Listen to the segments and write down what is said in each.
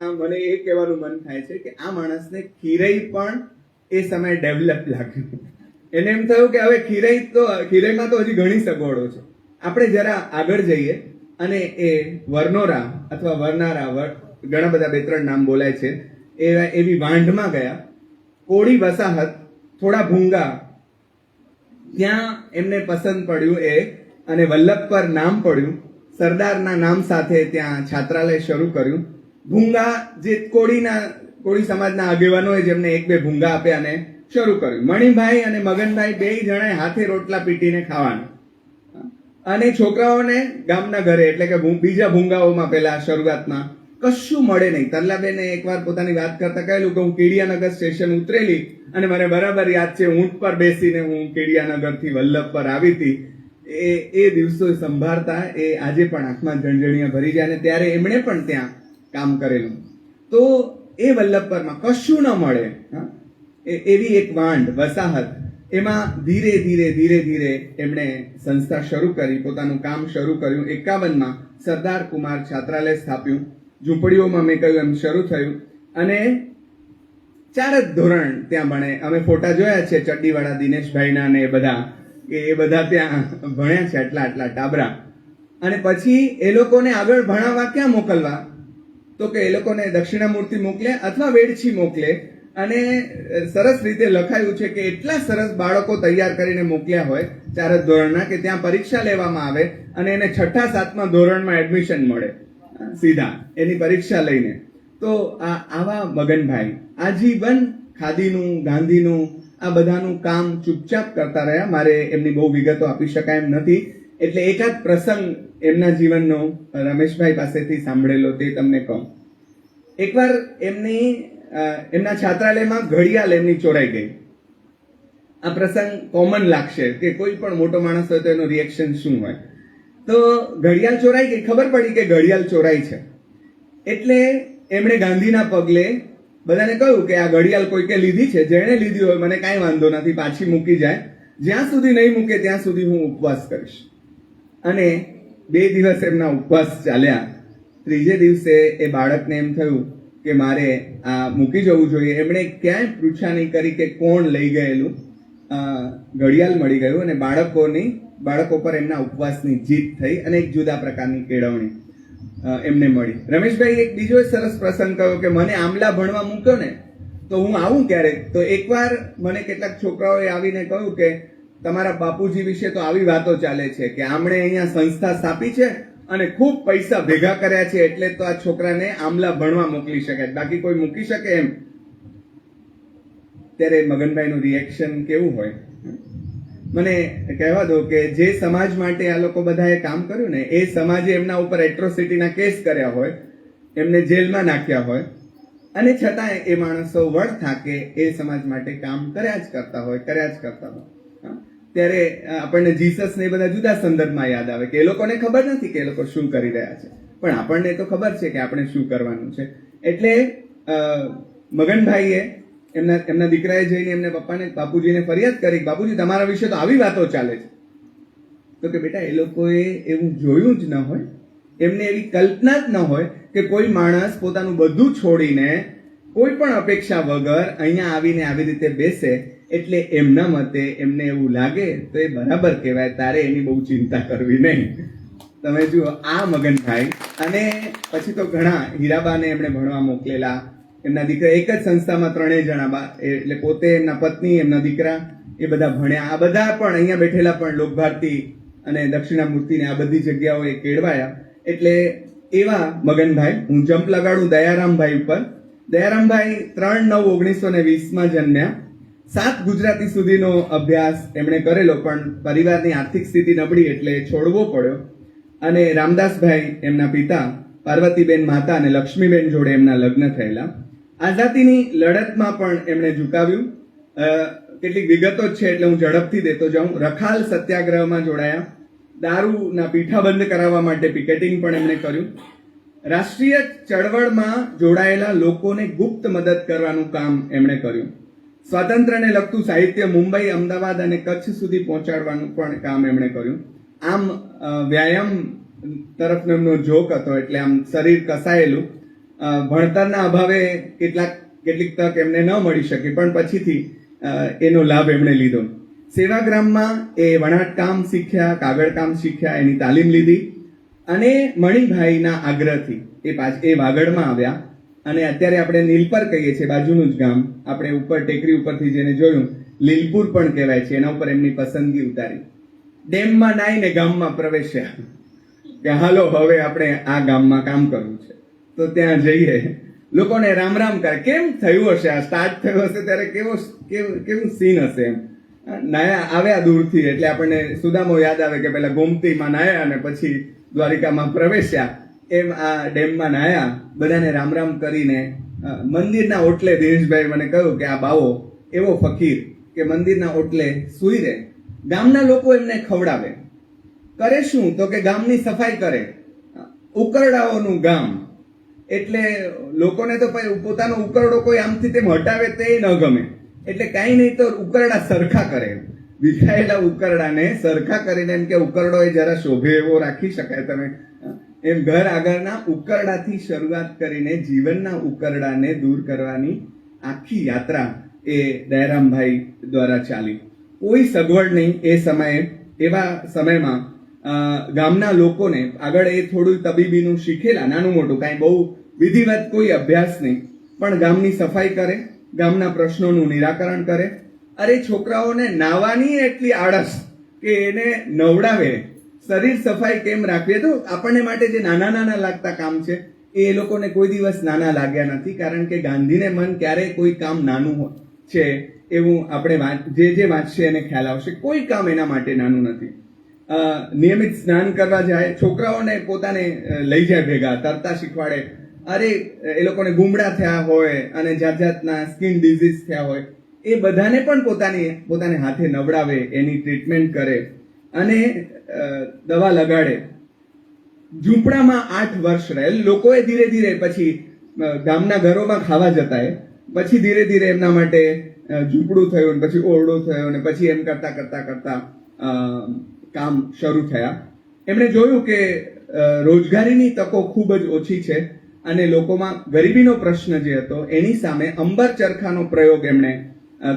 મને એ કહેવાનું મન થાય છે કે આ માણસને ખીરઈ પણ એ સમયે ડેવલપ લાગ્યું. એને એમ થયું કે હવે ખીરઈમાં તો હજી ઘણી સગવડો છે, આપણે જરા આગળ જઈએ અને એ વરનોરા અથવા વરનારા ઘણા બધા 2-3 નામ બોલાય છે એવી વાંઢમાં ગયા. કોળી વસાહત, થોડા ભૂંગા, ત્યાં એમને પસંદ પડ્યું એ અને વલ્લભ પર નામ પડ્યું. સરદારના નામ સાથે ત્યાં છાત્રાલય શરૂ કર્યું. ભૂંગા જે કોળી સમાજના આગેવાનોએ જેમને 1-2 ભૂંગા આપ્યા અને શરૂ કર્યું. મણિભાઈ અને મગનભાઈ 2 જણાએ હાથે રોટલા પીટીને ખાવાનું અને છોકરાઓને ગામના ઘરે એટલે કે બીજા ભૂંગાઓમાં પેલા શરૂઆતમાં કશું મળે નહીં. તરલાબેને એકવાર પોતાની વાત કરતા કહેલું કે હું કેડિયાનગર સ્ટેશન ઉતરેલી અને મને બરાબર યાદ છે ઊંટ પર બેસીને હું કેડિયાનગરથી વલ્લભ પર આવી હતી. એ દિવસો સંભાળતા એ આજે પણ આંખમાં ઝણઝણિયા ભરી જાય. અને ત્યારે એમણે પણ ત્યાં કામ કરેલું. તો એ વલ્લભ પરમાં કશું ન મળે એવી એક વાંઢ વસાહત, એમાં ધીરે ધીરે એમણે સંસ્થા શરૂ કરી, પોતાનું કામ શરૂ કર્યું. 51માં સરદાર કુમાર છાત્રાલય સ્થાપ્યું. ઝૂંપડીઓમાં મેં કહ્યું એમ શરૂ થયું અને 4 જ ધોરણ ત્યાં ભણે. અમે ફોટા જોયા છે ચડ્ડીવાળા દિનેશભાઈના ને એ બધા ત્યાં ભણ્યા છે, આટલા ટાબરા. અને પછી એ લોકોને આગળ ભણાવવા ક્યાં મોકલવા, તો કે એ લોકોને દક્ષિણામૂર્તિ મોકલે અથવા વેડછી મોકલે. અને સરસ રીતે લખાયું છે કે એટલા સરસ બાળકો તૈયાર કરીને મોકલ્યા હોય 4 જ ધોરણના કે ત્યાં પરીક્ષા લેવામાં આવે અને એને 6-7મા ધોરણમાં એડમિશન મળે સીધા એની પરીક્ષા લઈને. તો આવા મગનભાઈ આજીવન ખાદીનું, ગાંધીનું, આ બધાનું કામ ચૂપચાપ કરતા રહ્યા. મારે એમની બહુ વિગતો આપી શકાય એમ નથી, એટલે એકાદ પ્રસંગ એમના જીવનનો રમેશભાઈ પાસેથી સાંભળેલો તે તમને કહું. એકવાર એમના છાત્રાલયમાં ઘડિયાળ એમની ચોરાઈ ગઈ. આ પ્રસંગ કોમન લાગશે કે કોઈ પણ મોટો માણસ હોય તો એનું રિએક્શન શું હોય. તો ઘડિયાળ ચોરાઈ ગઈ, ખબર પડી કે ઘડિયાળ ચોરાઈ છે. એટલે એમણે ગાંધીના પગલે બધાને કહ્યું કે આ ઘડિયાળ કોઈકે લીધી છે, જેણે લીધી હોય મને કાંઈ વાંધો નથી, પાછી મૂકી જાય, જ્યાં સુધી નહીં મૂકે ત્યાં સુધી હું ઉપવાસ કરીશ. અને 2 દિવસ એમના ઉપવાસ ચાલ્યા. 3જે દિવસે એ બાળકને એમ થયું કે મારે આ મૂકી જવું જોઈએ. એમણે ક્યાંય પૃચ્છા નહીં કરી કે કોણ લઈ ગયેલું, ઘડિયાળ મળી ગયું અને બાળકો પર એમના ઉપવાસની જીત થઈ અને એક જુદા પ્રકારની કેળવણી એમને મળી. રમેશભાઈ એક બીજો સરસ પ્રસંગ કહ્યો કે મને આમલા ભણવા મૂક્યો ને તો હું આવું ક્યારેક. તો એકવાર મને કેટલાક છોકરાઓએ આવીને કહ્યું કે તમારા બાપુજી વિશે તો આવી વાતો ચાલે છે કે આમણે અહીંયા સંસ્થા સ્થાપી છે અને ખૂબ પૈસા ભેગા કર્યા છે એટલે તો આ છોકરાને આમલા ભણવા મોકલી શકે, બાકી કોઈ મૂકી શકે એમ. ત્યારે મગનભાઈનું રિએક્શન કેવું હોય મને કહેવા દો કે જે સમાજ માટે આ લોકો બધાએ કામ કર્યું ને એ સમાજે એમના ઉપર એટ્રોસિટીના કેસ કર્યા હોય, એમને જેલમાં નાખ્યા હોય અને છતાંય એ માણસો વળ થાકે એ સમાજ માટે કામ કર્યા જ કરતા હોય. ત્યારે આપણને જીસસ ને બધા જુદા સંદર્ભમાં યાદ આવે કે એ લોકોને ખબર નથી કે એ લોકો શું કરી રહ્યા છે, પણ આપણને તો ખબર છે કે આપણે શું કરવાનું છે. એટલે મગનભાઈએ એમના દીકરાએ જઈને એમને બાપુજીને ફરિયાદ કરી, બાપુજી તમારા વિશે તો આવી વાતો ચાલે છે. તો કે બેટા એ લોકોએ એવું જોયું જ ન હોય, એમને એવી કલ્પના જ ન હોય કે કોઈ માણસ પોતાનું બધું છોડીને કોઈ પણ અપેક્ષા વગર અહીંયા આવીને આવી રીતે બેસે. એટલે એમના મતે એમને એવું લાગે તો એ બરાબર કહેવાય, તારે એની બહુ ચિંતા કરવી નહીં. તમે જુઓ આ મગનભાઈ. અને પછી તો ઘણા હીરાબાને એમણે ભણવા મોકલેલા. એમના દીકરા એક જ સંસ્થામાં 3 જણા, એટલે પોતે, એમના પત્ની, એમના દીકરા, એ બધા ભણ્યા. આ બધા પણ અહીંયા બેઠેલા પણ લોકભારતી અને દક્ષિણામૂર્તિને આ બધી જગ્યાઓએ કેળવાયા. એટલે એવા મગનભાઈ. હું જમ્પ લગાડું દયારામભાઈ ઉપર. દયારામભાઈ 3/9/1920માં જન્મ્યા. 7 ગુજરાતી સુધીનો અભ્યાસ એમણે કરેલો, પણ પરિવારની આર્થિક સ્થિતિ નબળી એટલે છોડવો પડ્યો. અને રામદાસભાઈ એમના પિતા, પાર્વતીબેન માતા અને લક્ષ્મીબેન જોડે એમના લગ્ન થયેલા. આઝાદીની લડતમાં પણ એમણે ઝુકાવ્યું. કેટલીક વિગતો જ છે એટલે હું ઝડપથી દેતો જાઉં. રખાલ સત્યાગ્રહમાં જોડાયા. દારૂના પીઠા બંધ કરાવવા માટે પિકેટિંગ પણ એમણે કર્યું. રાષ્ટ્રીય ચળવળમાં જોડાયેલા લોકોને ગુપ્ત મદદ કરવાનું કામ એમણે કર્યું. સ્વાતંત્ર્યને લગતું સાહિત્ય મુંબઈ, અમદાવાદ અને કચ્છ સુધી પહોંચાડવાનું પણ કામ એમણે કર્યું. આમ વ્યાયામ તરફનો એમનો ઝોક હતો, એટલે આમ શરીર કસાયેલું ભણતરના અભાવે કેટલીક તક એમને ન મળી શકી, પણ પછીથી એનો લાભ એમણે લીધો. સેવાગ્રામમાં એ વણાટ કામ શીખ્યા, કાગળ કામ શીખ્યા, એની તાલીમ લીધી અને મણિભાઈના આગ્રહથી એ વાગડમાં આવ્યા અને અત્યારે આપણે નીલપર કહીએ છીએ, બાજુનું જ ગામ. આપણે ઉપર ટેકરી ઉપરથી જેને જોયું લીલપુર પણ કહેવાય છે, એના ઉપર એમની પસંદગી ઉતારી. ડેમમાં નાઈને ગામમાં પ્રવેશ્યા કે હાલો હવે આપણે આ ગામમાં કામ કરવું છે. તો ત્યાં જઈએ, લોકોને રામ રામ કરે. કેમ થયું હશે, આ સ્ટાર્ટ થયું હશે ત્યારે કેવું સીન હશે એમ. નાયા આવ્યા દૂરથી એટલે આપણને સુદામો યાદ આવે કે પેલા ગોમતીમાં નાયા અને પછી દ્વારિકામાં પ્રવેશ્યા. એમ આ ડેમમાં નાયા, બધાને રામ રામ કરીને મંદિરના ઓટલે દિનેશભાઈ મને કહ્યું કે આ બાવો એવો ફકીર કે મંદિરના ઓટલે સૂઈ રહે, ગામના લોકો એમને ખવડાવે. કરે શું તો કે ગામની સફાઈ કરે. ઉકરડાઓનું ગામ એટલે લોકોને તો પોતાનો ઉકરડો કોઈ આમથી તેમ હટાવે તે ન ગમે, એટલે કાંઈ નહીં તો ઉકરડા સરખા કરે. વિખાયેલા ઉકરડાને સરખા કરીને એમ કે ઉકરડો એ જરા શોભે એવો રાખી શકાય. તમે એમ ઘર આગળના ઉકરડાથી શરૂઆત કરીને જીવનના ઉકરડાને દૂર કરવાની આખી યાત્રા એ દયારામભાઈ દ્વારા ચાલી. કોઈ સગવડ નહીં એ સમયે. એવા સમયમાં ગામના લોકોને આગળ એ થોડું તબીબીનું શીખેલા, નાનું મોટું કાંઈ બહુ વિધિવત કોઈ અભ્યાસ નહીં, પણ ગામની સફાઈ કરે, ગામના પ્રશ્નોનું નિરાકરણ કરે. અરે છોકરાઓને નાવાની એટલી આળસ કે એને નવડાવે. શરીર સફાઈ કેમ રાખવી, તો આપણને માટે જે નાના નાના લાગતા કામ છે એ લોકોને કોઈ દિવસ નાના લાગ્યા નથી, કારણ કે ગાંધીને મન ક્યારેય કોઈ કામ નાનું છે એવું આપણે જે વાંચશે એને ખ્યાલ આવશે. કોઈ કામ એના માટે નાનું નથી. નિયમિત સ્નાન કરવા જાય, છોકરાઓને પોતાને લઈ જાય ભેગા, તરતા શીખવાડે. અરે એ લોકોને ગુમડા થયા હોય અને જાત જાતના સ્કિન ડિઝીઝ થયા હોય એ બધાને પણ પોતાને હાથે નવડાવે, એની ટ્રીટમેન્ટ કરે અને દવા લગાડે. ઝૂંપડામાં 8 વર્ષ રહેલ લોકોએ ધીરે ધીરે પછી ગામના ઘરોમાં ખાવા જતા, પછી ધીરે ધીરે એમના માટે ઝૂંપડું થયું, પછી ઓરડો થયો અને પછી એમ કરતા કરતા કરતા કામ શરૂ થયા. એમણે જોયું કે રોજગારીની તકો ખૂબ જ ઓછી છે અને લોકોમાં ગરીબીનો પ્રશ્ન જે હતો એની સામે અંબર ચરખાનો પ્રયોગ એમણે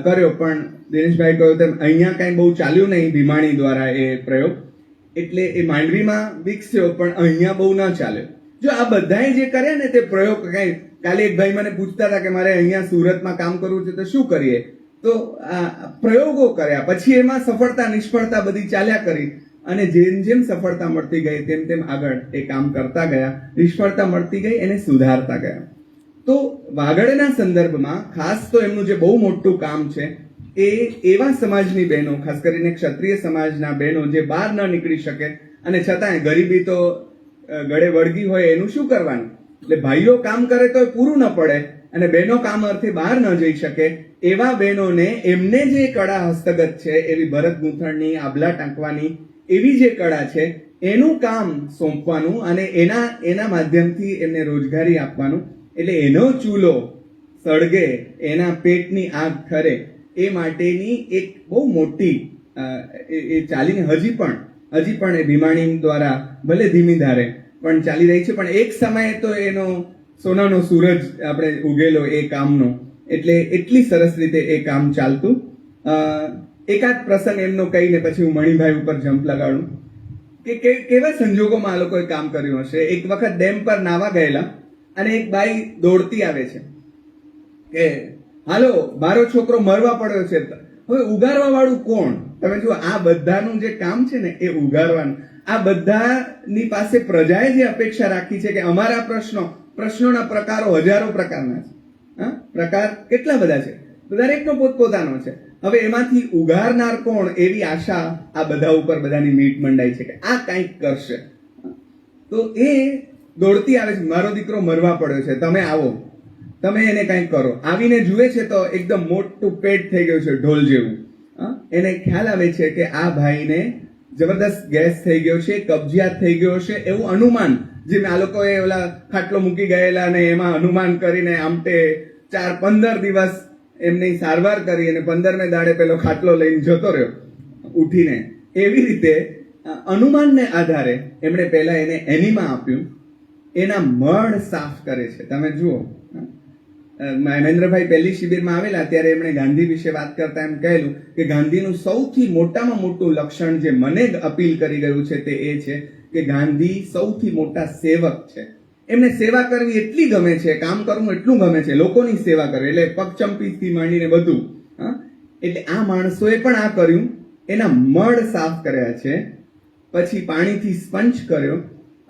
કર્યો. પણ દિનેશભાઈ કહ્યું તેમ અહીંયા કાંઈ બહુ ચાલ્યું નહીં ભીમાણી દ્વારા એ પ્રયોગ, એટલે એ માંડવીમાં વિકસ્યો પણ અહીંયા બહુ ન ચાલ્યો. જો આ બધાએ જે કર્યા ને તે પ્રયોગ, કાંઈ કાલે એક ભાઈ મને પૂછતા હતા કે મારે અહીંયા સુરતમાં કામ કરવું છે તો શું કરીએ, તો આ પ્રયોગો કર્યા. પછી એમાં સફળતા નિષ્ફળતા બધી ચાલ્યા કરી અને જેમ જેમ સફળતા મળતી ગઈ તેમ તેમ આગળ એ કામ કરતા ગયા, નિષ્ફળતા મળતી ગઈ એને સુધારતા ગયા. તો વાગડના સંદર્ભમાં ખાસ તો એમનું જે બહુ મોટું કામ છે એ એવા સમાજની બહેનો, ખાસ કરીને ક્ષત્રિય સમાજના બહેનો જે બહાર ન નીકળી શકે અને છતાંય ગરીબી તો ગળે વળગી હોય એનું શું કરવાનું, એટલે ભાઈઓ કામ કરે તો પૂરું ન પડે અને બહેનો કામ અર્થે બહાર ન જઈ શકે, એવા બહેનોને એમને જે કળા હસ્તગત છે એવી ભરત ગૂંથણની, આભલા ટાંકવાની એવી જે કળા છે એનું કામ સોંપવાનું અને એના માધ્યમથી એમને રોજગારી આપવાનું. એટલે એનો ચૂલો સળગે, એના પેટની આગ ઠરે, એ માટેની એક બહુ મોટી એ ચાલીને હજી પણ એ ભીમાણી દ્વારા ભલે ધીમી ધારે પણ ચાલી રહી છે. પણ એક સમયે તો એનો સોનાનો સૂરજ આપણે ઉગેલો એ કામનો, એટલે એટલી સરસ રીતે એ કામ ચાલતું. એકાદ પ્રસંગ એમનો કહીને પછી હું મણિભાઈ ઉપર જમ્પ લગાડું કે કેવા સંજોગોમાં આ લોકોએ કામ કર્યું હશે. એક વખત ડેમ પર નાવા ગયેલા અને એક બાઈ દોડતી આવે છે કે હાલો મારો છોકરો મરવા પડ્યો છે. હવે ઉગારવા વાળું કોણ? તમે જુઓ, આ બધાનું જે કામ છે ને એ ઉગારવાનું. આ બધાની પાસે પ્રજાએ જે અપેક્ષા રાખી છે કે અમારા પ્રશ્નોના પ્રકારો હજારો પ્રકારના છે. પ્રકાર કેટલા બધા છે, દરેકનો પોતપોતાનો છે. હવે એમાંથી ઉગારનાર કોણ એવી આશા આ બધા ઉપર બધાની મીટ મંડાઈ છે કે આ કંઈક કરશે. તો એ દોડતી આવે છે, મારો દીકરો મરવા પડ્યો છે, તમે આવો, તમે એને કંઈક કરો. આવીને જુએ છે તો એકદમ મોટું પેટ થઈ ગયું છે, ઢોલ જેવું. એને ખ્યાલ આવે છે કે આ ભાઈને જબરદસ્ત ગેસ થઈ ગયો છે, કબજિયાત થઈ ગયો છે એવું અનુમાન, જેમ આ લોકોએ ઓલા ખાટલો મૂકી ગયેલા ને એમાં અનુમાન કરીને આમતે 4-15 દિવસ એમની સારવાર કરી અને 15મે દાડે પેલો ખાટલો લઈને જતો રહ્યો ઉઠીને. એવી રીતે અનુમાનને આધારે એમણે પહેલા એને એનીમા આપ્યું એના મળ સાફ કરે છે. તમે જુઓ, મહેન્દ્રભાઈ પહેલી શિબિરમાં આવેલા ત્યારે એમણે ગાંધી વિશે વાત કરતા એમ કહેલું કે ગાંધીનું સૌથી મોટામાં મોટું લક્ષણ જે મને અપીલ કરી ગયું છે તે એ છે કે ગાંધી સૌથી મોટા સેવક છે. એમને સેવા કરવી એટલી ગમે છે, કામ કરવું એટલું ગમે છે, લોકોની સેવા કરવી, એટલે પગચંપીથી માંડીને બધું. એટલે આ માણસોએ પણ આ કર્યું, એના મળ સાફ કર્યા છે, પછી પાણીથી સ્પંચ કર્યો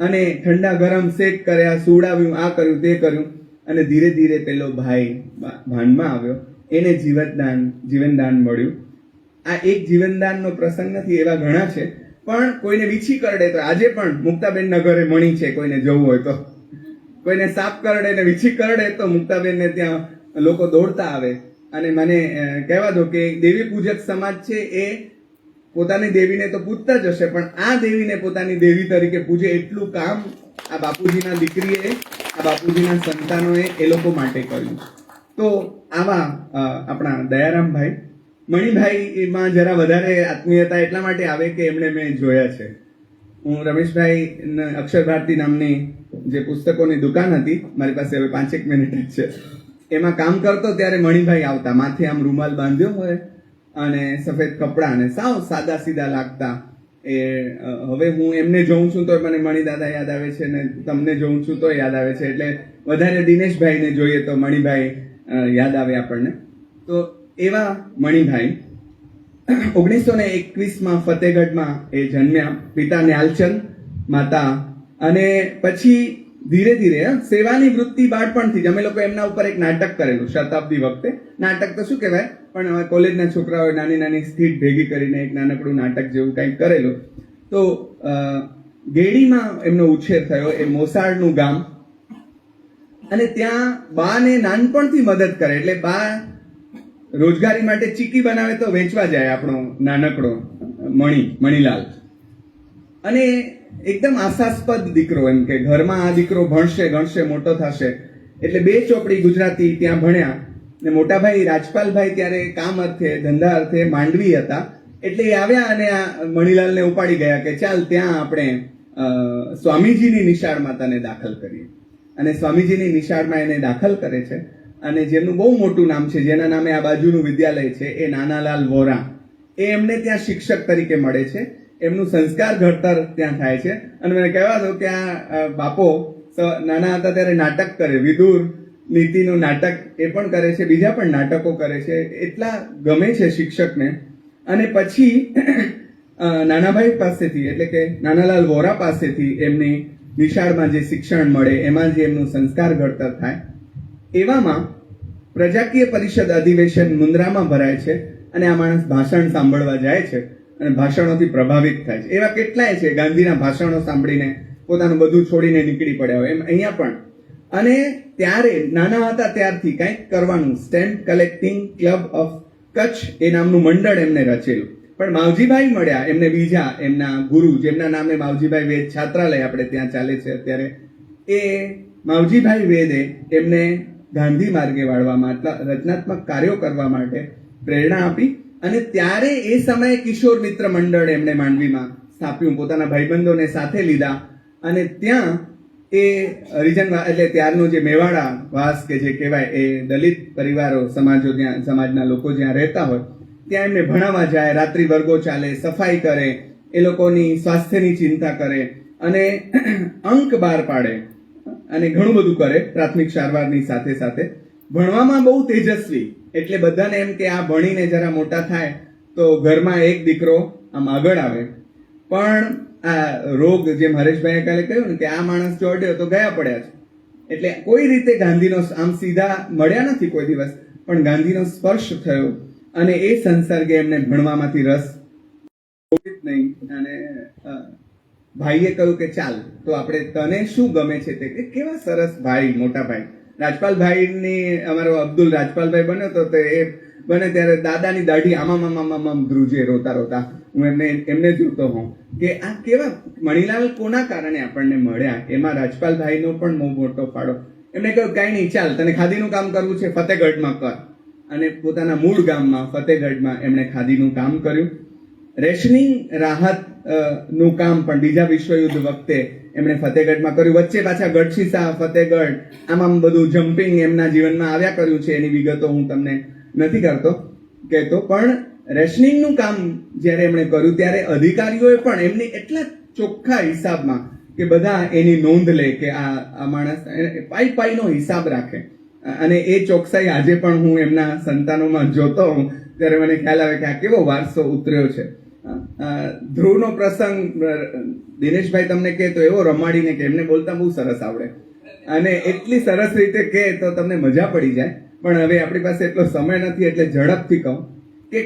અને ઠંડા ગરમ શેક કર્યા, સુવડાવ્યું, આ કર્યું તે કર્યું, અને ધીરે ધીરે પેલો ભાઈ ભાનમાં આવ્યો, એને જીવનદાન મળ્યું. આ એક જીવનદાનનો પ્રસંગ નથી, એવા ઘણા છે, પણ કોઈને વીછી કરડે તો આજે પણ મુક્તાબેન નગરે મણી છે, કોઈને જવું હોય તો, કોઈને સાપ કરડે ને વીછી કરડે તો મુક્તાબેનને ત્યાં લોકો દોડતા આવે. અને મને કહેવા દો કે દેવી પૂજક સમાજ છે એ પોતાની દેવીને તો પૂજતા જ હશે, પણ આ દેવીને પોતાની દેવી તરીકે પૂજે એટલું કામ આ બાપુજીના દીકરીએ, આ બાપુજીના સંતાનોએ એ લોકો માટે કર્યું. તો આવા આપણા દયારામભાઈ, મણિભાઈમાં જરા વધારે આત્મીયતા એટલા માટે આવે કે એમણે મેં જોયા છે. હું રમેશભાઈ અક્ષર ભારતી નામની જે પુસ્તકોની દુકાન હતી, મારી પાસે હવે 5 મિનિટ જ છે, એમાં કામ કરતો ત્યારે મણિભાઈ આવતા, માથે આમ રૂમાલ બાંધ્યો હોય અને સફેદ કપડાં ને સાવ સાદા સીધા લાગતા. એ હવે હું એમને જોઉં છું તો મને મણિ દાદા યાદ આવે છે, ને તમને જોઉં છું તો યાદ આવે છે, એટલે વધારે દિનેશભાઈને જોઈએ તો મણિભાઈ યાદ આવે આપણને. તો એવા મણિભાઈ 1921માં ફતેહગઢમાં એ જન્મ્યા, પિતા ન્યાલચંદ, માતા, અને પછી ધીરે ધીરે સેવાની વૃત્તિ બાળપણથી જ. અમે લોકો એમના ઉપર એક નાટક કરેલું શતાબ્દી વખતે. નાટક તો શું કહેવાય, પણ કોલેજના છોકરાઓએ નાની નાની સ્થિત ભેગી કરીને એક નાનકડું નાટક જેવું કંઈક કરેલું. તો ગેડીમાં એમનો ઉછેર થયો, એ મોસાળનું ગામ, અને ત્યાં બાને નાનપણથી મદદ કરે. એટલે બા રોજગારી માટે ચીકી બનાવે તો વેચવા જાય આપણો નાનકડો મણીલાલ. અને એકદમ આશાસ્પદ દીકરો, એમ કે ઘરમાં આ દીકરો ભણશે ગણશે મોટો થશે, એટલે 2 ચોપડી ગુજરાતી ત્યાં ભણ્યા. ને મોટાભાઈ રાજપાલભાઈ ત્યારે કામ અર્થે, ધંધા અર્થે માંડવી હતા, એટલે એ આવ્યા અને આ મણીલાલને ઉપાડી ગયા કે ચાલ ત્યાં આપણે સ્વામીજીની નિશાળમાં તને દાખલ કરીએ. અને સ્વામીજીની નિશાળમાં એને દાખલ કરે છે, અને જેમનું બહુ મોટું નામ છે, જેના નામે આ બાજુનું વિદ્યાલય છે, એ નાનાલાલ વોરા, એ એમને ત્યાં શિક્ષક તરીકે મળે છે. એમનું સંસ્કાર ઘડતર ત્યાં થાય છે. અને મને કહેવા દો કે આ બાપો નાના હતા ત્યારે નાટક કરે, વિદુર નીતિનું નાટક એ પણ કરે છે, બીજા પણ નાટકો કરે છે, એટલા ગમે છે શિક્ષકને. અને પછી નાનાભાઈ પાસેથી, એટલે કે નાનાલાલ વોરા પાસેથી એમની નિશાળમાં જે શિક્ષણ મળે, એમાં જે એમનું સંસ્કાર ઘડતર થાય, એવામાં પ્રજાકીય પરિષદ અધિવેશન મુન્દ્રામાં ભરાય છે, અને આ માણસ ભાષણ સાંભળવા જાય છે અને ભાષણોથી પ્રભાવિત થાય છે. એવા કેટલાય છે ગાંધીના ભાષણો સાંભળીને પોતાનું બધું છોડીને નીકળી પડ્યા હોય, એમ અહીંયા પણ. અને ત્યારે નાના હતા ત્યારથી કંઈક કરવાનું, stamp collecting club of Kutch એ નામનું મંડળ એમને રચેલું. પણ માવજીભાઈ મળ્યા એમને બીજા, એમના ગુરુ, જેમના નામે માવજીભાઈ વેદ છાત્રાલય આપણે ત્યાં ચાલે છે અત્યારે, એ માવજીભાઈ વેદે એમને ગાંધી માર્ગે વાળવામાં, રચનાત્મક કાર્યો કરવા માટે પ્રેરણા આપી. અને ત્યારે એ સમયે કિશોર મિત્ર મંડળ એમણે માંડવીમાં સ્થાપ્યું, પોતાના ભાઈબંધોને સાથે લીધા, અને ત્યાં એ હરિજન, એટલે ત્યારનો જે મેવાડા વાસ કે જે કહેવાય, એ દલિત પરિવારો, સમાજો, ત્યાં સમાજના લોકો જ્યાં રહેતા હોય ત્યાં એમને ભણાવવા જાય, રાત્રિ વર્ગો ચાલે, સફાઈ કરે, એ લોકોની સ્વાસ્થ્યની ચિંતા કરે, અને અંક બહાર પાડે, અને ઘણું બધું કરે. પ્રાથમિક સારવારની સાથે સાથે ભણવામાં બહુ તેજસ્વી, એટલે બધાને એમ કે આ ભણીને જરા મોટા થાય તો ઘરમાં એક દીકરો આમ આગળ આવે. પણ આ રોગ, જેમ હરેશભાઈએ કાલે કહ્યું ને કે આ માણસ જો અડ્યો તો ગયા પડ્યા છે, એટલે કોઈ રીતે ગાંધીનો, આમ સીધા મળ્યા નથી કોઈ દિવસ, પણ ગાંધીનો સ્પર્શ થયો, અને એ સંસર્ગે એમને ભણવામાંથી રસ નહીં. અને ભાઈએ કહ્યું કે ચાલ તો આપણે, તને શું ગમે છે તે. કેવા સરસ ભાઈ, મોટા ભાઈ રાજપાલભાઈની, અમારો અબ્દુલ રાજપાલભાઈ બન્યો તો એ બને ત્યારે દાદાની દાઢી આમામ ધ્રુજે રોતા રોતા. હું એમને જોતો હોઉં કે આ કેવા મણીલાલ કોના કારણે આપણને મળ્યા, એમાં રાજપાલભાઈનો પણ બહુ મોટો ફાળો. એમને કહ્યું કાંઈ નહીં, ચાલ તને ખાદીનું કામ કરવું છે, ફતેહગઢમાં કર. અને પોતાના મૂળ ગામમાં ફતેહગઢમાં એમણે ખાદીનું કામ કર્યું. રેશનિંગ રાહત નું કામ પણ બીજા વિશ્વયુદ્ધ વખતે એમણે ફતેહગઢમાં કર્યું. વચ્ચે પાછા ગઢશીસા, ફતેહગઢ આમ બધું જમ્પિંગ એમના જીવનમાં આવ્યા કર્યું છે. એની વિગતો હું તમને નથી કહેતો, પણ રેશનિંગનું કામ જ્યારે એમણે કર્યું ત્યારે અધિકારીઓએ પણ એમની એટલા ચોખ્ખા હિસાબમાં કે બધા એની નોંધ લે કે આ માણસ પાઈનો હિસાબ રાખે, અને એ ચોકસાઈ આજે પણ હું એમના સંતાનોમાં જોતો હું ત્યારે મને ખ્યાલ આવે કે આ કેવો વારસો ઉતર્યો છે. ધ્રુવનો પ્રસંગ દિનેશભાઈ તમને કહે તો એવો રમાડીને કે એમને બોલતા બહુ સરસ આવડે અને એટલી સરસ રીતે કહે તો તમને મજા પડી જાય. પણ હવે આપણી પાસે એટલો સમય નથી એટલે ઝડપથી કહું કે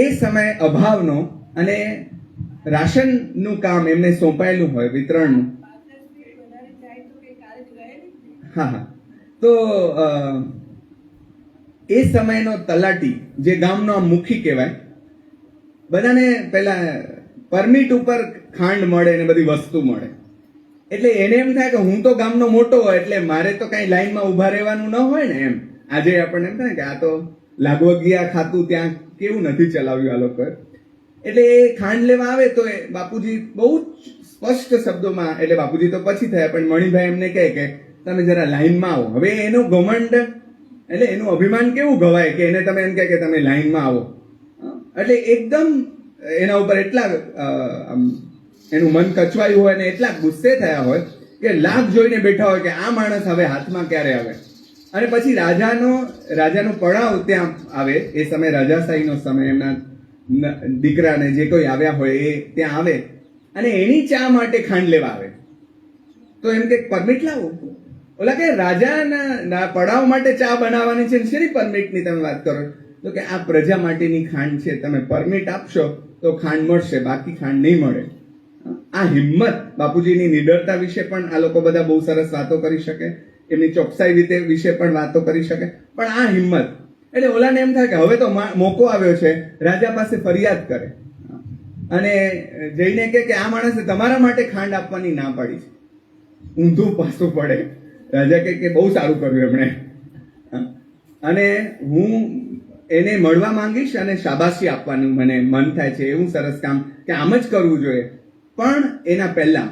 એ સમય અભાવનો અને રાશનનું કામ એમને સોંપાયેલું હોય, વિતરણનું. હા, તો એ સમયનો તલાટી જે ગામનો આમ મુખી કહેવાય, બધાને પેલા પરમિટ ઉપર ખાંડ મળે ને બધી વસ્તુ મળે, એટલે એને એમ થાય કે હું તો ગામનો મોટો હોય એટલે મારે તો કઈ લાઈનમાં ઉભા રહેવાનું ન હોય ને એમ. આજે આપણને એમ થાય કે આ તો લાગવગિયા ખાતું ત્યાં કેવું નથી ચલાવ્યું આ લોકોએ. એટલે એ ખાંડ લેવા આવે તો બાપુજી બહુ સ્પષ્ટ શબ્દોમાં, એટલે બાપુજી તો પછી થયા પણ મણિભાઈ એમને કહે કે તમે જરા લાઈનમાં આવો. હવે એનું ઘમંડ એટલે એનું અભિમાન કેવું ગવાય કે એને તમે એમ કહે કે તમે લાઈનમાં આવો, એટલે એકદમ એના ઉપર એટલા એનું મન કચવાયું હોય ને એટલા ગુસ્સે થયા હોય કે લાભ જોઈને બેઠા હોય કે આ માણસ હવે હાથમાં ક્યારે આવે. અને પછી રાજાનો પડાવ ત્યાં આવે. એ સમય રાજાશાહીનો સમય, એમના દીકરાને જે કોઈ આવ્યા હોય એ ત્યાં આવે અને એની ચા માટે ખાંડ લેવા આવે. તો એમ કે પરમિટ લાવો. ઓલા કે રાજાના પડાવ માટે ચા બનાવવાની છે, શેની પરમિટની તમે વાત કરો? તો કે આ પ્રજા માટેની ખાંડ છે, તમે પરમિટ આપશો તો ખાંડ મળશે, બાકી ખાંડ નહીં મળે. આ હિંમત, બાપુજીની નિડરતા વિશે પણ આ લોકો બધા બહુ સરસ વાતો કરી શકે, એમની ચોકસાઈ વિશે પણ વાતો કરી શકે, પણ આ હિંમત, એટલે ઓલાને એમ થાય કે હવે તો મોકો આવ્યો છે, રાજા પાસે ફરિયાદ કરે અને જઈને કે આ માણસે તમારા માટે ખાંડ આપવાની ના પાડી છે. ઊંધું પાછું પડે. રાજા કે બહુ સારું કર્યું એમણે, અને હું એને મળવા માંગીશ અને શાબાશી આપવાનું મને મન થાય છે. એવું સરસ કામ કે આમ જ કરવું જોઈએ. પણ એના પહેલા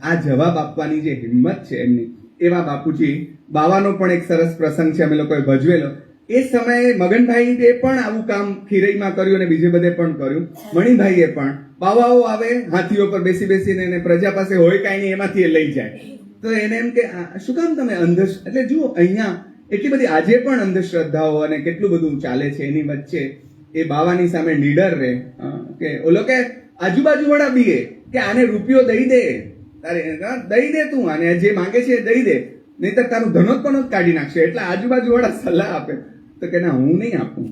આ જવાબ આપવાની જે હિંમત છે એમની, એવા બાપુજી બાવાનો પણ એક સરસ પ્રસંગ છે અમે લોકોએ ભજવેલો. એ સમયે મગનભાઈએ પણ આવું કામ ખીરઈમાં કર્યું અને બીજે બધે પણ કર્યું. મણિભાઈએ પણ બાવાઓ આવે હાથીઓ પર બેસી બેસીને એને પ્રજા પાસે હોય કાંઈ નહીં એમાંથી એ લઈ જાય. તો એને એમ કે શું કામ તમે એટલે જુઓ અહીંયા એટલી બધી આજે પણ અંધશ્રદ્ધાઓ અને કેટલું બધું ચાલે છે, એની વચ્ચે એ બાવાની સામે નીડર રહે કે ઓલો કે આજુબાજુ વાળા બીએ કે આને રૂપિયો દઈ દે, દઈ દે તું આને જે માંગે છે એ દઈ દે, નહીતર તારું ધનોત પણ કાઢી નાખશે. એટલે આજુબાજુ વાળા સલાહ આપે તો કે ના, હું નહીં આપું,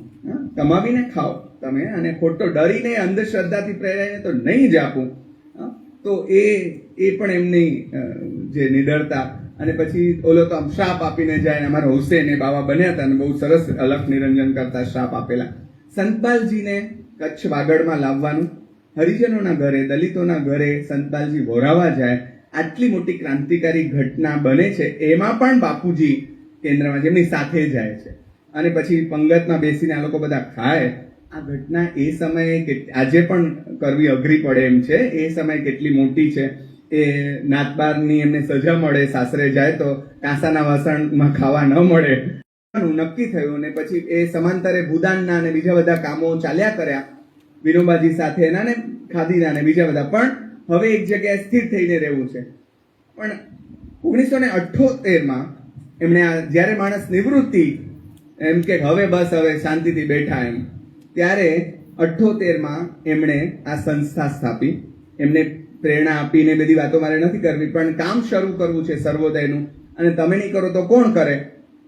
કમાવીને ખાઓ તમે, અને ખોટો ડરીને અંધશ્રદ્ધાથી પ્રેરાઈને તો નહીં જ આપું. તો એ પણ એમની જે નિડરતા. અને પછી ઓલો તો આમ શ્રાપ આપીને જાય. અમારા હુસેન એ બાવા બન્યા હતા અને બહુ સરસ અલખ નિરંજન કરતા શ્રાપ આપેલા. સંતપાલજીને કચ્છ વાગડમાં લાવવાનું, હરિજનોના ઘરે, દલિતોના ઘરે સંતપાલજી વોરાવા જાય. આટલી મોટી ક્રાંતિકારી ઘટના બને છે, એમાં પણ બાપુજી કેન્દ્રમાં જેમની સાથે જાય છે. અને પછી પંગતમાં બેસીને આ લોકો બધા ખાય. આ ઘટના એ સમયે આજે પણ કરવી અઘરી પડે એમ છે. એ સમય કેટલી મોટી છે. એ નાતબારની એમને સજા મળે, સાસરે જાય તો કાંસાના વાસણમાં ખાવા ન મળે, નક્કી થયું. અને પછી એ સમાંતરે ભૂદાનના અને બીજા બધા કામો ચાલ્યા કર્યા વિનોબાજી સાથે અને ખાદીના અને બીજા બધા. પણ હવે એક જગ્યાએ સ્થિર થઈને રહેવું છે. પણ 1978માં એમણે જ્યારે માણસ નિવૃત્તિ એમ કે હવે બસ હવે શાંતિથી બેઠા એમ, ત્યારે 78માં એમણે આ સંસ્થા સ્થાપી. એમને પ્રેરણા આપીને બધી વાતો મારે નથી કરવી, પણ કામ શરૂ કરવું છે સર્વોદયનું, અને તમે નહીં કરો તો કોણ કરે?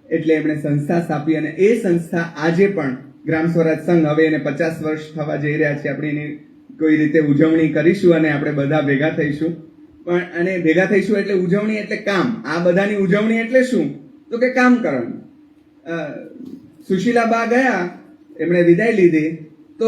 એટલે એમણે સંસ્થા સ્થાપી. અને એ સંસ્થા આજે પણ ગ્રામ સ્વરાજ સંઘ, હવે એને 50 વર્ષ થવા જઈ રહ્યા છે. આપણે એની કોઈ રીતે ઉજવણી કરીશું અને આપણે બધા ભેગા થઈશું. પણ અને ભેગા થઈશું એટલે ઉજવણી એટલે કામ. આ બધાની ઉજવણી એટલે શું? તો કે કામ કરવાનું. સુશીલાબા ગયા, એમણે વિદાય લીધી, તો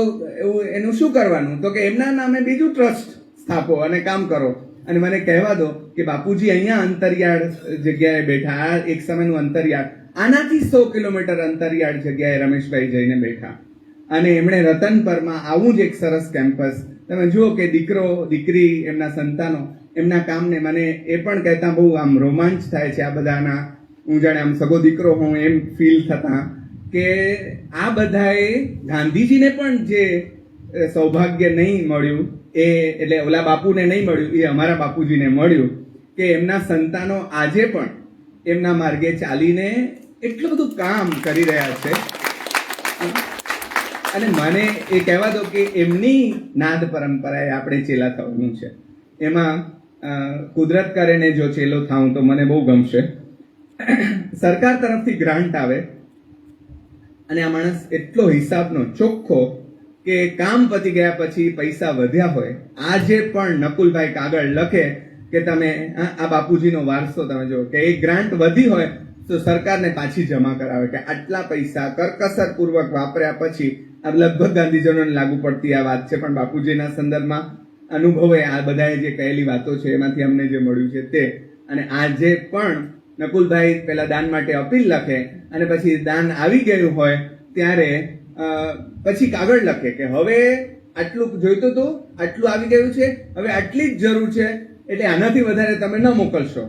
એનું શું કરવાનું? તો કે એમના નામે બીજું ટ્રસ્ટ સ્થાપો અને કામ કરો. અને મને કહેવા દો કે બાપુજી અહીંયા અંતરિયાળ જગ્યાએ બેઠા. આ એક સમયનું અંતરિયાળ, આનાથી 100 કિલોમીટર અંતરિયાળ જગ્યાએ રમેશભાઈ જઈને બેઠા. અને એમણે રતનપરમાં આવું જ એક સરસ કેમ્પસ તમે જુઓ કે દીકરો દીકરી એમના સંતાનો એમના કામને મને એ પણ કહેતા બહુ આમ રોમાંચ થાય છે આ બધાના. હું જાણે આમ સગો દીકરો હું એમ ફીલ થતા કે આ બધાએ ગાંધીજીને પણ જે સૌભાગ્ય નહીં મળ્યું એ એટલે ઓલા બાપુને નહીં મળ્યું એ અમારા બાપુજીને મળ્યું કે એમના સંતાનો આજે પણ એમના માર્ગે ચાલીને એટલું બધું કામ કરી રહ્યા છે. અને મને એ કહેવા દો કે એમની નાદ પરંપરાએ આપણે ચેલા થવાનું છે. એમાં કુદરત કરે ને જો ચેલો થાઉં તો મને બહુ ગમશે. સરકાર તરફથી ગ્રાન્ટ આવે અને આ માણસ એટલો હિસાબનો ચોખ્ખો કે કામ પતી ગયા પછી પૈસા વધ્યા હોય આજે પણ નકુલભાઈ કાગળ લખે કે તમે આ બાપુજીનો વારસો તમે જો કે એક ગ્રાન્ટ વધી હોય તો સરકારને પાછી જમા કરાવે કે આટલા પૈસા કરકસર પૂર્વક વાપર્યા પછી. આ લગભગ ગાંધીજનોને લાગુ પડતી આ વાત છે પણ બાપુજીના સંદર્ભમાં અનુભવે આ બધાએ જે કહેલી વાતો છે એમાંથી અમને જે મળ્યું છે તે. અને આજે પણ નકુલભાઈ પેલા દાન માટે અપીલ લખે અને પછી દાન આવી ગયું હોય ત્યારે પછી કાગળ લખે કે હવે આટલું જોઈતું હતું, આટલું આવી ગયું છે, હવે આટલી જ જરૂર છે એટલે આનાથી વધારે તમે ન મોકલશો.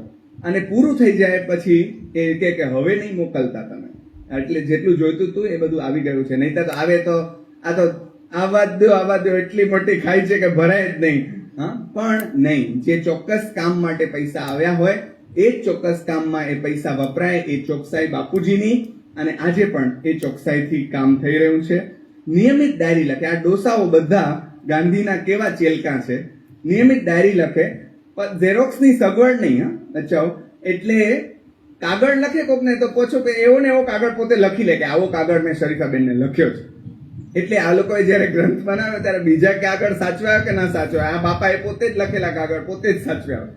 અને પૂરું થઈ જાય પછી એ કે હવે નહીં મોકલતા તમે, એટલે જેટલું જોઈતું હતું એ બધું આવી ગયું છે. નહીં તો આવે તો આ તો આવા દો એટલી મોટી ખાઈ છે કે ભરાય જ નહીં. હા, પણ નહીં, જે ચોક્કસ કામ માટે પૈસા આવ્યા હોય એ જ ચોક્કસ કામમાં એ પૈસા વપરાય એ ચોકસાઈ બાપુજીની. અને આજે પણ એ ચોકસાઈથી કામ થઈ રહ્યું છે. નિયમિત ડાયરી લખે. આ ડોસાઓ બધા ગાંધીના કેવા ચેલકા છે. નિયમિત ડાયરી લખે, પણ ઝેરોક્સની સગવડ નહીં. હા બચાવ એટલે કાગળ લખે કોકને તો પૂછો કે એવો ને એવો કાગળ પોતે લખી લે કે આવો કાગળ મેં શરીફાબેનને લખ્યો છે. એટલે આ લોકોએ જયારે ગ્રંથ બનાવ્યો ત્યારે બીજા કાગળ સાચવ્યા કે ના સાચવ્યા, આ બાપાએ પોતે જ લખેલા કાગળ પોતે જ સાચવ્યા.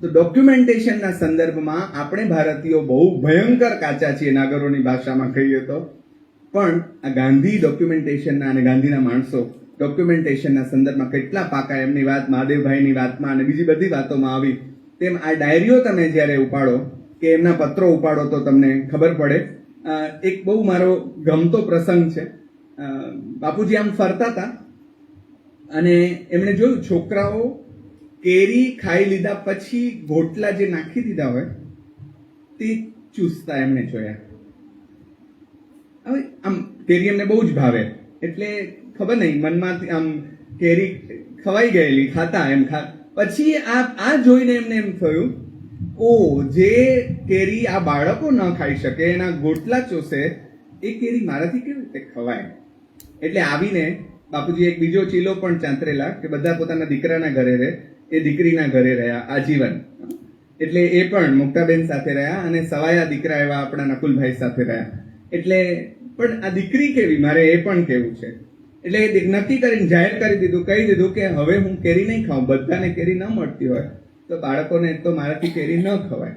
તો ડોક્યુમેન્ટેશનના સંદર્ભમાં આપણે ભારતીયો બહુ ભયંકર કાચા છીએ, નાગરોની ભાષામાં કહીએ તો. પણ આ ગાંધી ડોક્યુમેન્ટેશનના અને ગાંધીના માણસો ડોક્યુમેન્ટેશનના સંદર્ભમાં કેટલા પાકા. એમની વાત મહાદેવભાઈની વાતમાં અને બીજી બધી વાતોમાં આવી. તેમ આ ડાયરીઓ તમે જ્યારે ઉપાડો કે એમના પત્રો ઉપાડો તો તમને ખબર પડે. એક બહુ મારો ગમતો પ્રસંગ છે. બાપુજી આમ ફરતા હતા અને એમણે જોયું છોકરાઓ કેરી ખાઈ લીધા પછી ગોટલા જે નાખી દીધા હોય તે ચૂસતા એમને જોયા. હવે આમ કેરી એમને બહુ જ ભાવે એટલે ખબર નહીં મનમાં આમ કેરી ખવાઈ ગયેલી ખાતા એમ પછી આ જોઈને એમને એમ થયું ઓ જે કેરી આ બાળકો ન ખાઈ શકે એના ગોટલા ચોસે એ કેરી મારાથી કેવી રીતે ખવાય. એટલે આવીને બાપુજી એક બીજો ચીલો પણ ચાંતરેલા કે બધા પોતાના દીકરાના ઘરે રહે, એ દીકરીના ઘરે રહ્યા આજીવન. એટલે એ પણ મુક્તાબેન સાથે રહ્યા અને સવાયા દીકરા એવા આપણા નકુલભાઈ સાથે રહ્યા. એટલે પણ આ દીકરી કેવી મારે એ પણ કેવું છે. એટલે એ નક્કી કરીને જાહેર કરી દીધું, કહી દીધું કે હવે હું કેરી નહીં ખાઉં. બધાને કેરી ન મળતી હોય તો બાળકોને તો મારાથી કેરી ન ખવાય.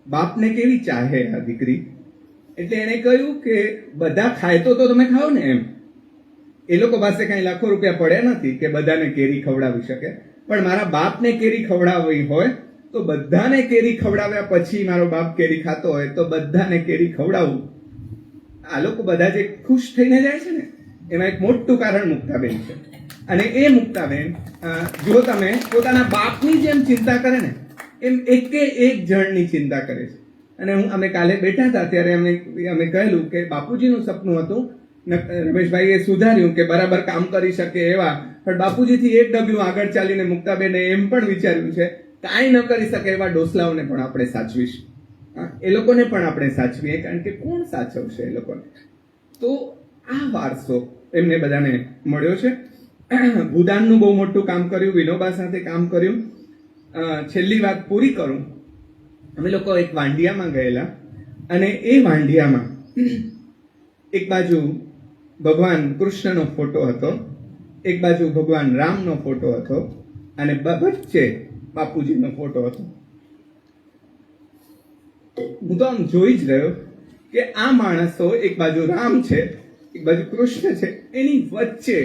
બાપને કેવી ચાહે આ દીકરી. એટલે એને કહ્યું કે બધા ખાય તો તમે ખાઓ ને એમ. એ લોકો પાસે કઈ લાખો રૂપિયા પડ્યા નથી કે બધાને કેરી ખવડાવી શકે, પણ મારા બાપને કેરી ખવડાવવી હોય તો બધાને કેરી ખવડાવ્યા પછી મારો બાપ કેરી ખાતો હોય તો બધાને કેરી ખવડાવવું. આ લોકો બધા જે ખુશ થઈને જાય છે ને એમાં એક મોટું કારણ મુક્તાબેન છે. અને એ મુક્તાબેન જો તમે પોતાના બાપની જેમ ચિંતા કરે ને એમ એકે એક જણની ચિંતા કરે છે. અને અમે કાલે બેઠા હતા ત્યારે અમે કહેલું કે બાપુજીનું સપનું હતું, રમેશભાઈએ સુધાર્યું કે બરાબર કામ કરી શકે એવા, પણ બાપુજીથી એક ડગલું આગળ ચાલીને મુક્તાબેને એમ પણ વિચાર્યું છે કાંઈ ન કરી શકે એવા ડોસલાઓને પણ આપણે સાચવીશું. એ લોકોને પણ આપણે સાચવીએ, કારણ કે કોણ સાચવશે એ લોકોને. તો આ વારસો એમને બધાને મળ્યો છે. ભૂદાનનું બહુ મોટું કામ કર્યું, વિનોબા સાથે કામ કર્યું. છેલ્લી વાત પૂરી કરું. અમે લોકો એક વાંઢિયામાં ગયેલા અને એ વાંઢિયામાં એક બાજુ ભગવાન કૃષ્ણનો ફોટો હતો, એક બાજુ ભગવાન રામનો ફોટો હતો અને વચ્ચે બાપુજીનો ફોટો હતો. હું તો આમ જોઈ જ રહ્યો કે આ માણસો એક બાજુ રામ છે, એક બાજુ કૃષ્ણ છે, એની વચ્ચે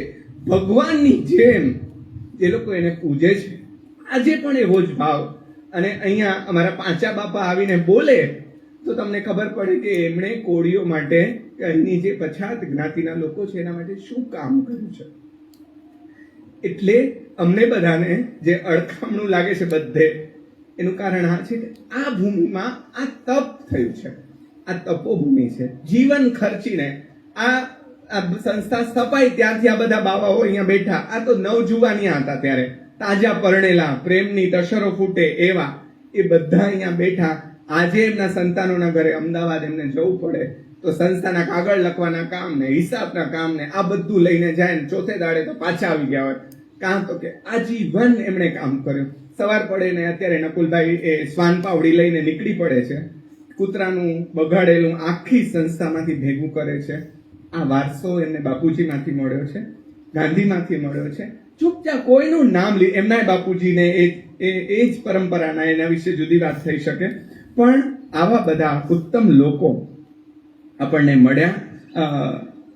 ભગવાનની જેમ જે લોકો એને પૂજે છે. આજે પણ એવો જ ભાવ. અને અહીંયા અમારા પાંચા બાપા આવીને બોલે તો તમને ખબર પડે કે એમણે કોળીઓ માટે અહીંની જે પછાત જ્ઞાતિના લોકો છે એના માટે શું કામ કર્યું છે. એટલે અમને બધાને જે અડખામણું લાગે છે બધે, એનું કારણ આ છે કે આ ભૂમિમાં આ તપ થયું છે, આ તપોભૂમિ છે. જીવન ખર્ચીને આ સંસ્થા સ્થપાઈ ત્યારથી આ બધા બાવાઓ અહીંયા બેઠા. આ તો નવજુવાનિયા હતા ત્યારે, તાજા પરણેલા, પ્રેમની તસરો ફૂટે એવા, એ બધા અહીંયા બેઠા. આજે એમના સંતાનોના ઘરે અમદાવાદ એમને જવું પડે તો સંસ્થાના કાગળ લખવાના કામ ને હિસાબના કામ ને આ બધું લઈને જાય ને ચોથે દાડે તો પાછા આવી ગયા હોય. કાં તો કે આજીવન એમણે કામ કર્યું. સવાર પડે ને અત્યારે નકુલભાઈ એ શ્વાન પાવડી લઈને નીકળી પડે છે, કૂતરાનું બગાડેલું આખી સંસ્થામાંથી ભેગું કરે છે. આ વારસો એમને બાપુજીમાંથી મળ્યો છે, ગાંધીમાંથી મળ્યો છે. ચૂપચાપ કોઈનું નામ એમના બાપુજીને એ જ પરંપરાના, એના વિશે જુદી વાત થઈ શકે, પણ આવા બધા ઉત્તમ લોકો આપણને મળ્યા.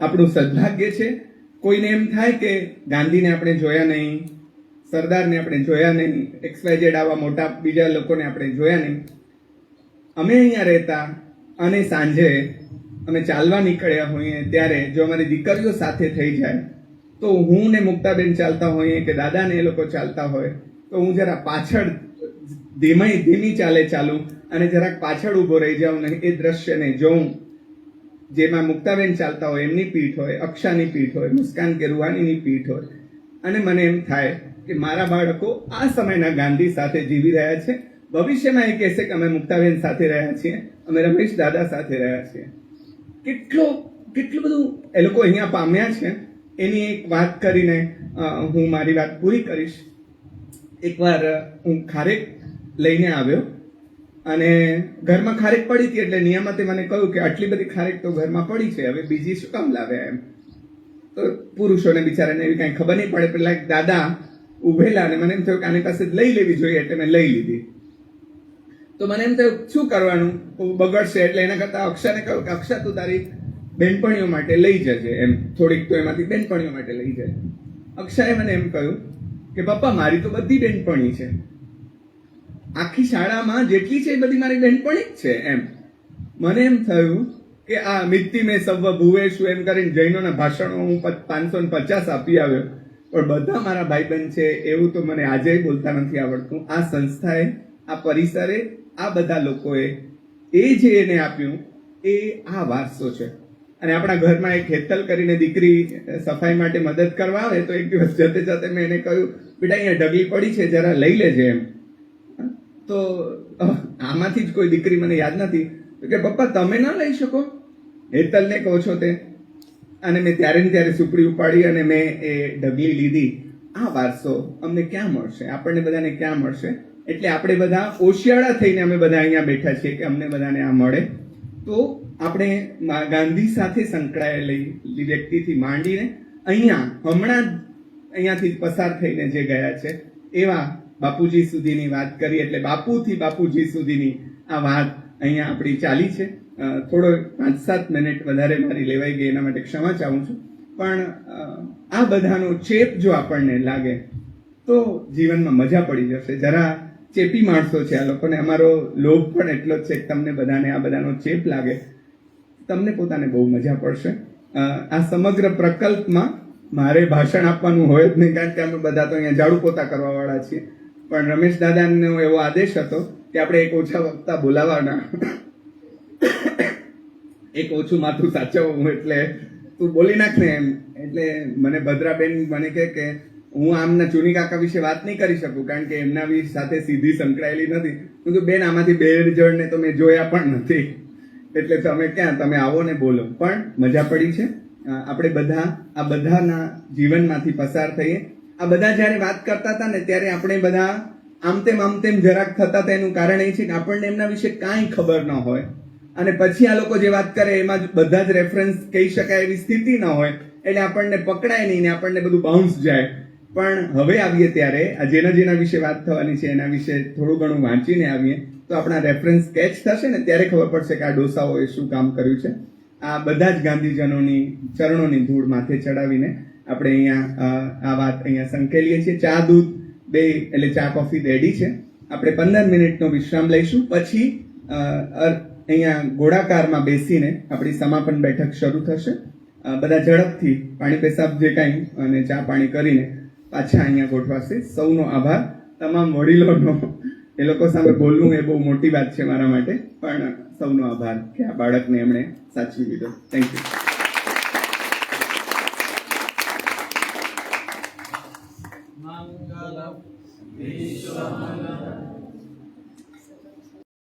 આપણું સદભાગ્ય છે. કોઈને એમ થાય કે ગાંધીને આપણે જોયા નહીં, સરદારને આપણે જોયા નહીં, XYZ આવા મોટા બીજા લોકોને આપણે જોયા નહીં. અમે અહીંયા રહેતા અને સાંજે અમે ચાલવા નીકળ્યા હોઈએ ત્યારે જો અમારી દીકરીઓ સાથે થઈ જાય તો હું ને મુક્તાબેન ચાલતા હોઈએ કે દાદા ને એ લોકો ચાલતા હોય તો હું જરા પાછળ ધીમી ચાલું અને જરાક પાછળ ઊભો રહી જાઉં ને એ દ્રશ્યને જોઉં, જેમાં મુક્તાબેન ચાલતા હોય, એમની પીઠ હોય, અક્ષાની પીઠ હોય, મુસ્કાન કે રૂહાનીની પીઠ હોય, અને મને એમ થાય કે મારા બાળકો આ સમયના ગાંધી સાથે જીવી રહ્યા છે. ભવિષ્યમાં એ કહેશે કે અમે મુક્તાબેન સાથે રહ્યા છીએ, અમે રમેશ દાદા સાથે રહ્યા છીએ. કેટલું બધું એ લોકો અહીંયા પામ્યા છે. એની એક વાત કરીને હું મારી વાત પૂરી કરીશ. એકવાર હું ખારેક લઈને આવ્યો અને ઘરમાં ખારેક પડી હતી, એટલે નિયામતે મને કહ્યું કે આટલી બધી ખારેક તો ઘરમાં પડી છે, હવે બીજી શું કામ લાવ્યા એમ. તો પુરુષોને બિચારાને એવી કાંઈ ખબર નહીં પડે. પેલા એક દાદા ઉભેલા અને મને એમ થયું કે આની પાસે લઈ લેવી જોઈએ, એટલે મેં લઈ લીધી. તો મને એમ થયું શું કરવાનું, બગડશે, એટલે એના કરતા અક્ષાને કહ્યું કે અક્ષા તું તારી બેનપણીઓ માટે લઈ જજે એમ, થોડીક તો એમાંથી બેનપણીઓ માટે લઈ જાય. અક્ષાએ મને એમ કહ્યું કે પપ્પા મારી તો બધી બેનપણી છે, આખી શાળામાં જેટલી છે એ બધી મારી બેનપણી જ છે એમ. મને એમ થયું કે આ મિત્તિ મેં સવ ભુવેશું એમ કરીને જૈનોના ભાષણો હું 550 આપી આવ્યો, પણ બધા મારા ભાઈબંધ છે એવું તો મને આજે બોલતા નથી આવડતું. આ સંસ્થાએ, આ પરિસરે, આ બધા લોકોએ એ જે એને આપ્યું એ આ વારસો છે. અને આપણા ઘરમાં એક હેતલ કરીને દીકરી સફાઈ માટે મદદ કરવા આવે તો એક દિવસ જતે જતે મેં એને કહ્યું બેટા અહીંયા ઢગલી પડી છે જરા લઈ લેજે એમ. તો આમાંથી જ કોઈ દીકરી મને યાદ નથી કે પપ્પા તમે ના લઈ શકો, હેતલને કહો છો તે. અને મેં ત્યારે ને ત્યારે સુપડી ઉપાડી અને મેં એ ઢગલી લીધી. આ વારસો અમને ક્યાં મળશે, આપણને બધાને ક્યાં મળશે? એટલે આપણે બધા ઓશિયાળા થઈને અમે બધા અહીંયા બેઠા છીએ કે અમને બધાને આ મળે. તો આપણે ગાંધી સાથે સંકળાયેલી વ્યક્તિથી માંડીને હમણાં અહીંયાથી પસાર થઈને જે ગયા છે એવા બાપુજી સુધીની વાત કરી. એટલે બાપુથી બાપુજી સુધીની આ વાત અહીંયા આપણી ચાલી છે. થોડો 5-7 મિનિટ વધારે મારી લેવાઈ ગઈ, એના માટે ક્ષમા ચાહું છું. પણ આ બધાનો ચેપ જો આપણને લાગે તો જીવનમાં મજા પડી જશે. જરા ચેપી માણસો છે આ લોકોને, અમારો લોભ પણ એટલો જ છે કે તમને બધાને આ બધાનો ચેપ લાગે, તમને પોતાને બહુ મજા પડશે. આ સમગ્ર પ્રકલ્પમાં મારે ભાષણ આપવાનું હોય જ નહીં, કારણ કે અમે બધા તો અહીંયા ઝાડુ પોતા કરવા વાળા છીએ. પણ રમેશ દાદાનો એવો આદેશ હતો કે આપણે એક ઓછા વક્તા બોલાવાના, એક ઓછું માથું સાચવવું, એટલે તું બોલી નાખ ને એમ. એટલે મને ભદ્રાબેન મને કે હું આમના ચુની કાકા વિશે વાત નહીં કરી શકું, કારણ કે એમના સાથે સીધી સંકળાયેલી નથી. હું તો બેન આમાંથી 2 જણને તો મેં જોયા પણ નથી, એટલે તમે ક્યાં, તમે આવો ને બોલો. પણ મજા પડી છે. આપણે બધા આ બધાના જીવનમાંથી પસાર થઈએ. આ બધા જ્યારે વાત કરતા હતા ને ત્યારે આપણે બધા આમ તેમ જરાક થતા હતા. એનું કારણ એ છે કે આપણને એમના વિશે કાંઈ ખબર ન હોય, અને પછી આ લોકો જે વાત કરે એમાં બધા જ રેફરન્સ કહી શકાય એવી સ્થિતિ ન હોય, એટલે આપણને પકડાય નહીં ને આપણને બધું બાઉન્સ જાય. પણ હવે આવીએ ત્યારે આ જેના વિશે વાત થવાની છે એના વિશે થોડું ઘણું વાંચીને આવીએ તો આપણા રેફરન્સ કેચ થશે ને ત્યારે ખબર પડશે કે આ ડોસાઓએ શું કામ કર્યું છે. આ બધા જ ગાંધીજનોની ચરણોની ધૂળ માથે ચડાવીને આપણે અહીંયા આ વાત અહીંયા સંકેલીએ છીએ. ચા દૂધ બે એટલે ચા કોફી રેડી છે. આપણે 15 મિનિટનો વિશ્રામ લઈશું, પછી અહીંયા ગોળાકારમાં બેસીને આપણી સમાપન બેઠક શરૂ થશે. બધા ઝડપથી પાણી પેશાબ જે કાંઈ અને ચા પાણી કરીને પાછા અહીંયા ગોઠવાશે. સૌનો આભાર. તમામ વડીલોનો એ લોકો સામે બોલવું એ બહુ મોટી વાત છે મારા માટે, પણ સૌનો આભાર કે આ બાળકને એમણે સાચવી લીધો. Thank you. મંગલમ વિશ્વમંગલમ